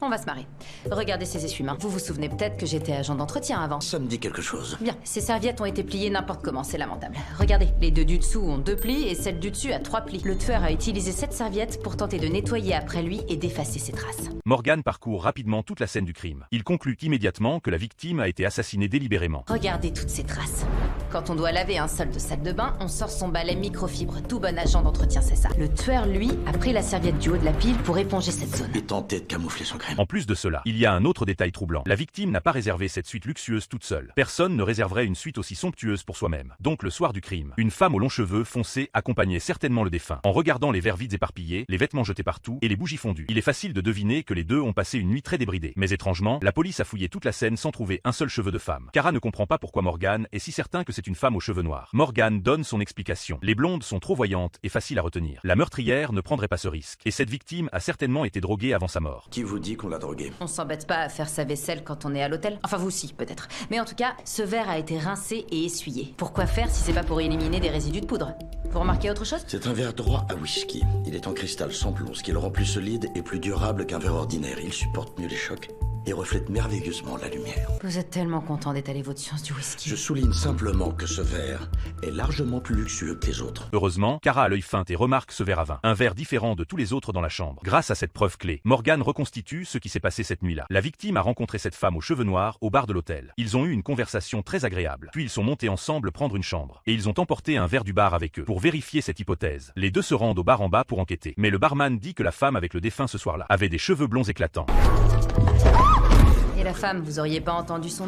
On va se marrer. Regardez ces essuie-mains. Vous vous souvenez peut-être que j'étais agent d'entretien avant. Ça me dit quelque chose. Bien, ces serviettes ont été pliées n'importe comment, c'est lamentable. Regardez, les deux du dessous ont 2 plis et celle du dessus a 3 plis. Le tueur a utilisé cette serviette pour tenter de nettoyer après lui et d'effacer ses traces. Morgan parcourt rapidement toute la scène du crime. Il conclut immédiatement que la victime a été assassinée délibérément. Regardez toutes ces traces. Quand on doit laver un sol de salle de bain, on sort son balai microfibre. Tout bon agent d'entretien sait ça. Le tueur, lui, a pris la serviette du haut de la pile pour éponger cette zone. Et tenter de camoufler son crime. En plus de cela, il y a un autre détail troublant. La victime n'a pas réservé cette suite luxueuse toute seule. Personne ne réserverait une suite aussi somptueuse pour soi-même. Donc le soir du crime, une femme aux longs cheveux foncés accompagnait certainement le défunt. En regardant les verres vides éparpillés, les vêtements jetés partout et les bougies fondues, il est facile de deviner que les deux ont passé une nuit très débridée. Mais étrangement, la police a fouillé toute la scène sans trouver un seul cheveu de femme. Kara ne comprend pas pourquoi Morgan est si certain que c'est une femme aux cheveux noirs. Morgan donne son explication. Les blondes sont trop voyantes et faciles à retenir. La meurtrière ne prendrait pas ce risque. Et cette victime a certainement été droguée avant sa mort. Qui vous dit qu'on l'a drogué? On s'embête pas à faire sa vaisselle quand on est à l'hôtel. Enfin vous aussi, peut-être. Mais en tout cas, ce verre a été rincé et essuyé. Pourquoi faire si c'est pas pour éliminer des résidus de poudre? Vous remarquez autre chose? C'est un verre droit à whisky. Il est en cristal sans plomb, ce qui le rend plus solide et plus durable qu'un verre ordinaire. Il supporte mieux les chocs et reflète merveilleusement la lumière. Vous êtes tellement content d'étaler votre science du whisky. Je souligne simplement que ce verre est largement plus luxueux que les autres. Heureusement, Kara a l'œil fin et remarque ce verre à vin. Un verre différent de tous les autres dans la chambre. Grâce à cette preuve clé, Morgan reconstitue ce qui s'est passé cette nuit-là. La victime a rencontré cette femme aux cheveux noirs au bar de l'hôtel. Ils ont eu une conversation très agréable. Puis ils sont montés ensemble prendre une chambre. Et ils ont emporté un verre du bar avec eux. Pour vérifier cette hypothèse, les deux se rendent au bar en bas pour enquêter. Mais le barman dit que la femme avec le défunt ce soir-là avait des cheveux blonds éclatants. Et la femme, vous auriez pas entendu son nom?